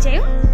જાય હો.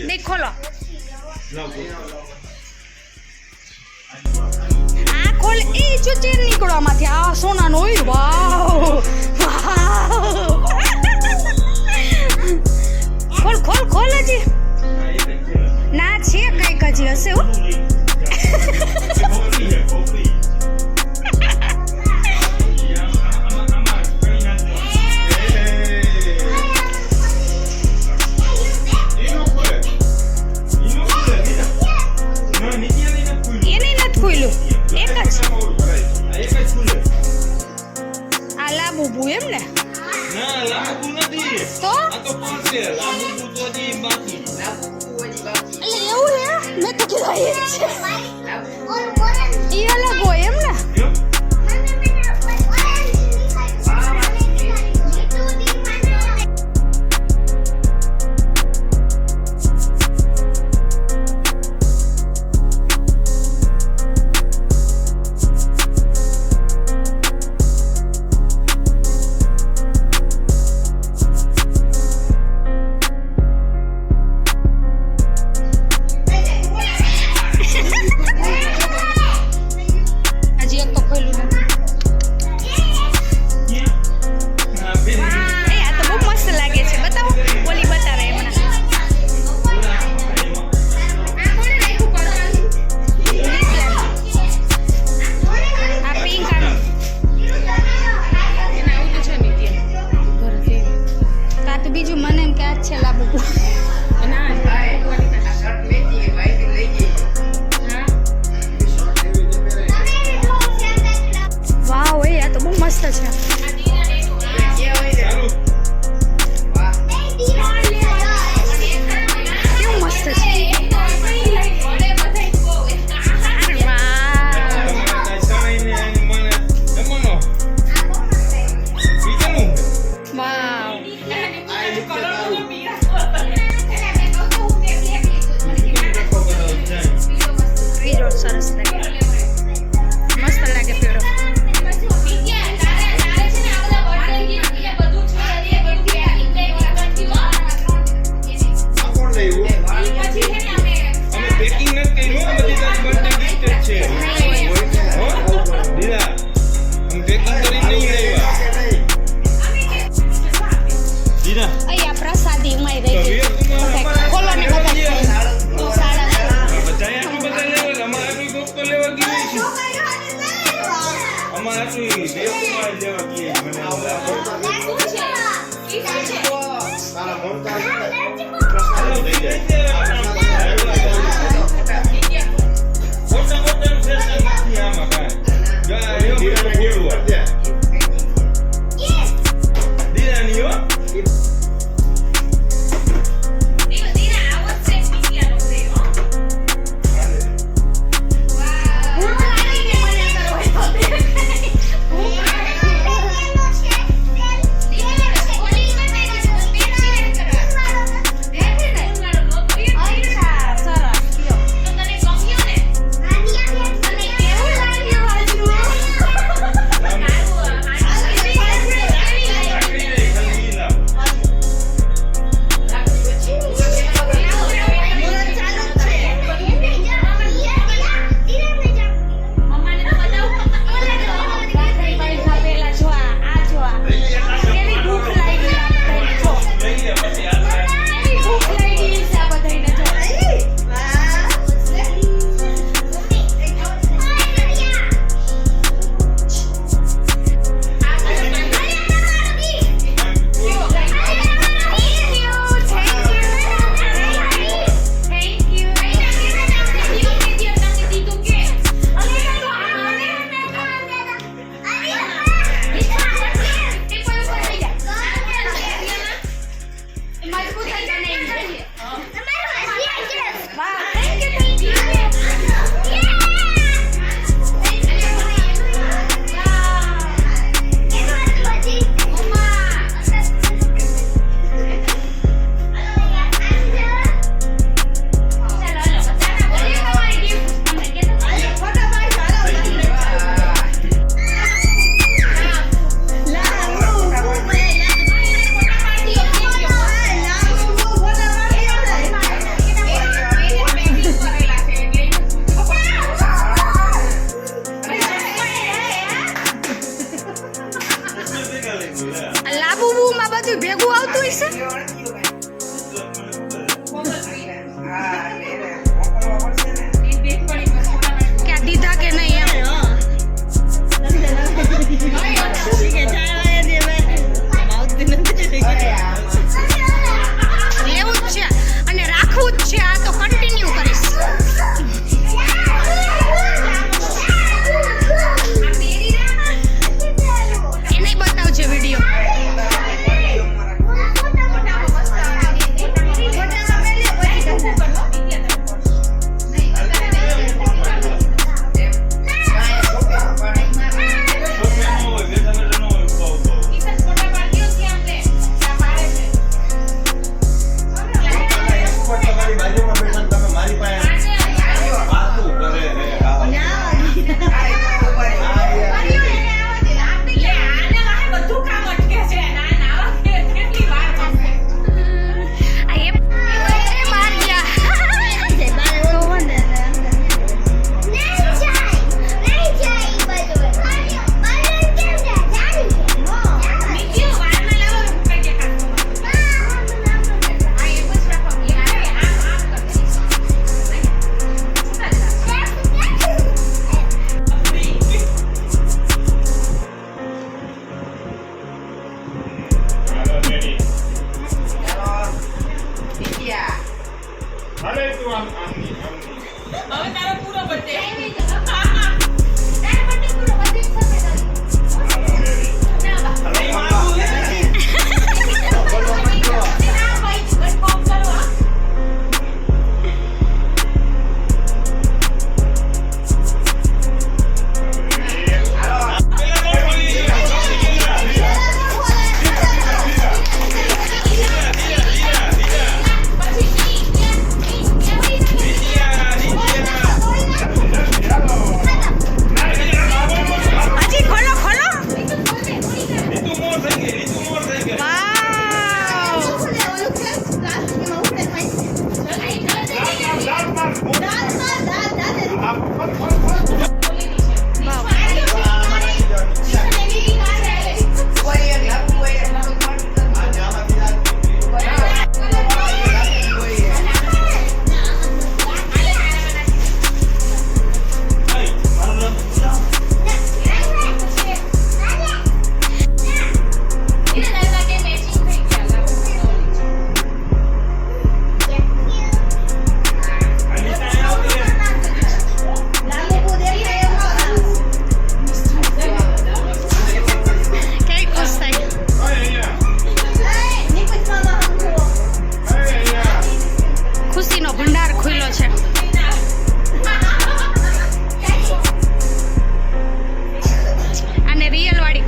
દેખ ખોલો આ ખોલ એ જો ચેન નીકળવા માંથી આ સોનાનો હોય વાવ ખોલ ખોલ ખોલ હજી ના છે કઈક હજી હશે હો લાંબુ એમ ને ના લાંબુ નથી તો આ તો પડશે લાંબુ તો હજી બાકી એટલે એવું હે મેં તો કીધું એ જ છે ઈ અલગ હોય એમ ને કેમ? હજી એક તો ખોલ્યું નથી હા, બેન. એ આ તો બહુ મસ્ત લાગે છે બતાવો ઓલી બતાવે હમણાં આ પિંક આનું તો આ તો બીજું મને એમ કે આ જ છે લાબુ વાવ એ આ તો બહુ મસ્ત છે સારું. કેવું મસ્ત છે વાવ બીજો સરસ લાગે મસ્ત લાગે પેડો અહીંયા પ્રસાદી ઉમાઈ રહી છે ખોલો ને બધા સાડા લાબુબુમાં બધું ભેગું આવતું હશે કે આ દીધા કે નહીં એમ લેવું જ છે અને રાખવું જ છે આ તો કન્ટિન્યુ કરીશ એને બતાવજે વિડીયો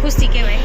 ખુશી કહેવાય.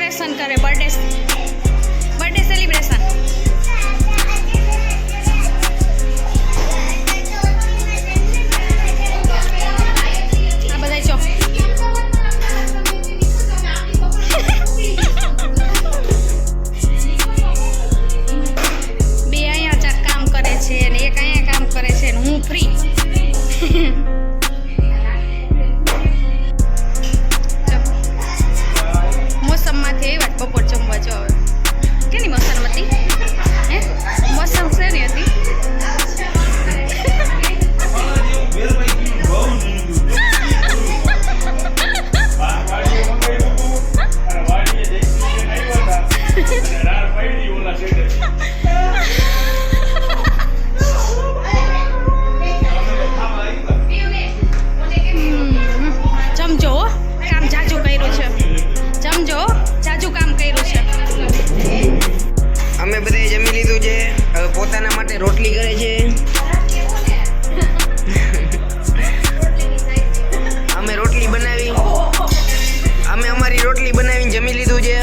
સેલિબ્રેશન કરે બર્થડે સેલિબ્રેશન. આ બધા જો બે અહીંયા કામ કરે છે અને એક અહીંયા કામ કરે છે અને હું ફ્રી. મોસમમાંથી એ વાત બપોર જમવા જો હવે કેની મોસમ હતી હે મોસમ છે ને હતી જમજો કામ જાજુ કર્યું છે. જમજો જાજુ કામ કર્યું છે. અમે બધે જમી લીધું છે. હવે પોતાના માટે રોટલી કરે છે. અમે રોટલી બનાવી અમે અમારી રોટલી બનાવીને જમી લીધું છે.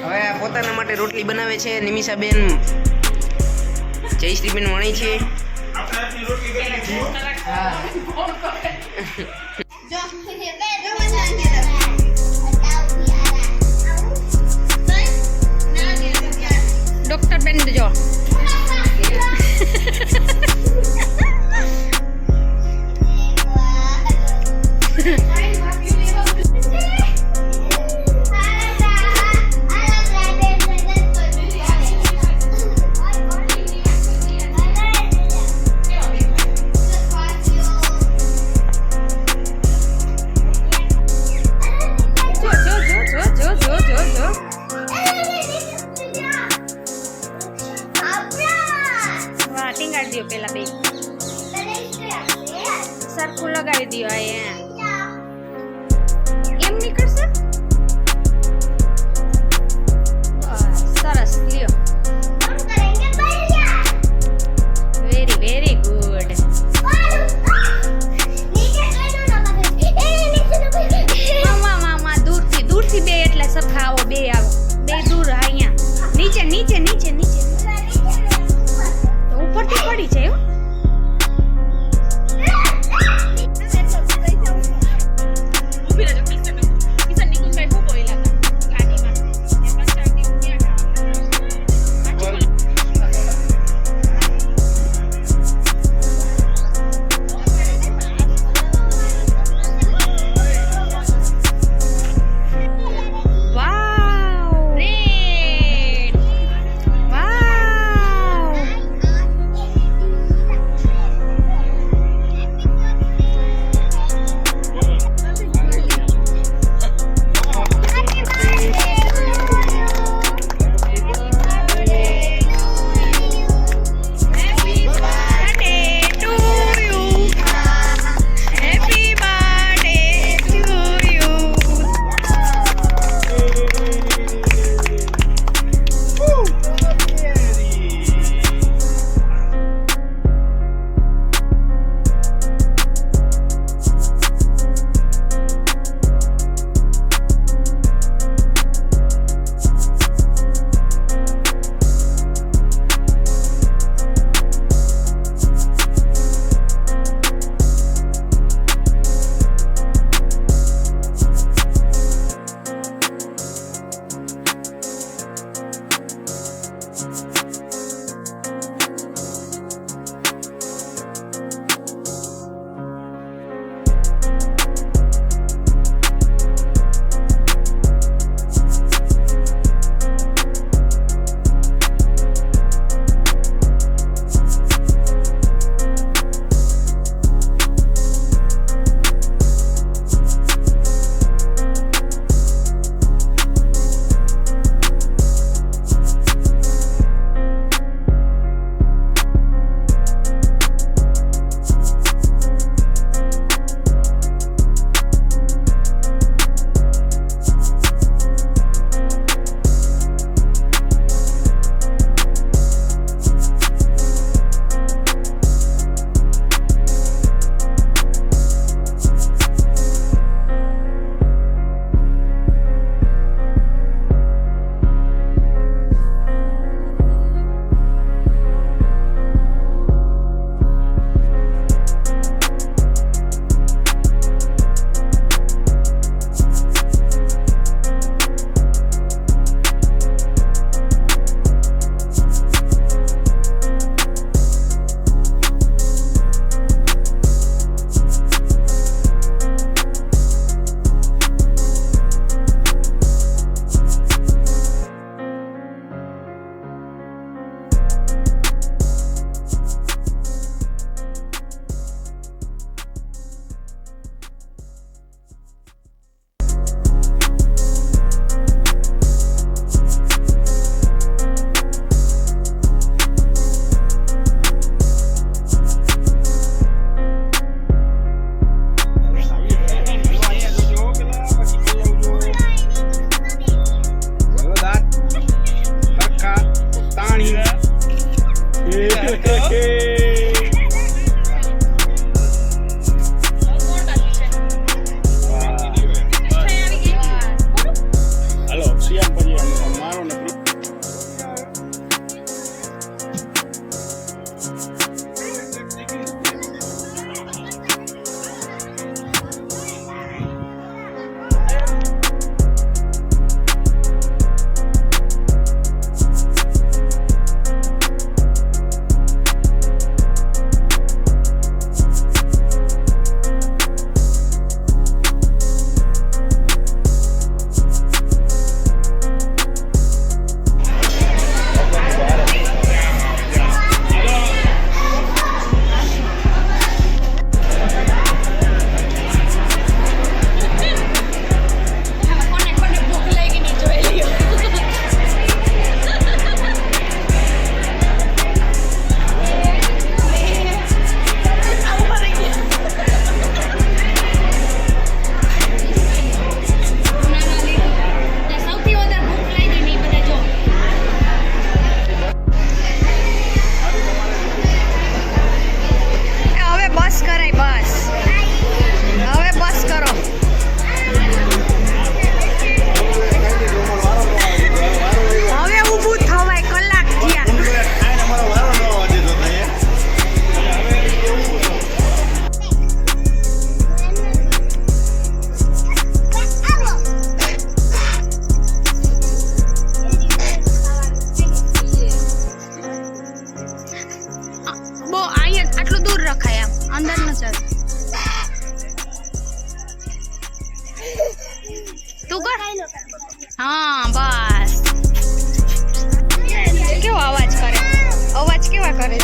હવે આ પોતાના માટે રોટલી બનાવે છે નિમિષાબેન જયશ્રીબેન વણી છે. ડોક્ટર બેન જો ટીંગાડી દો પેલા બે સરખું લગાવી દો. એમ નીકળશે સરસ લ્યો. Very very good. મામા દૂરથી બે એટલે સરખા આવો બે આવો બે દૂર અહીંયા નીચે નીચે નીચે નીચે ઉપરથી પડી જાય. ઊભી રહેજો કિશન નીકળ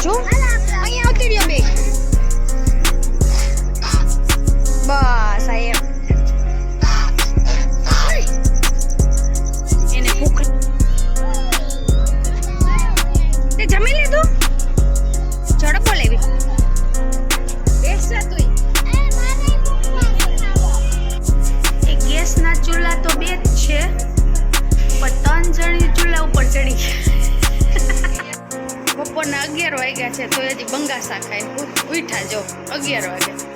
જો અહીંયા આવતી રહ્યો બે બસ આ એમ એને ભૂખ તે જમી લીધું ઝડપ લેવી બેસા તું એ ગેસના ચૂલા તો બે જ છે પણ 3 જણી ચૂલા ઉપર ચડી બપોરના 11 વાગ્યા છે તો હજી બંગાસા ખાય ઉઠા જો 11 વાગે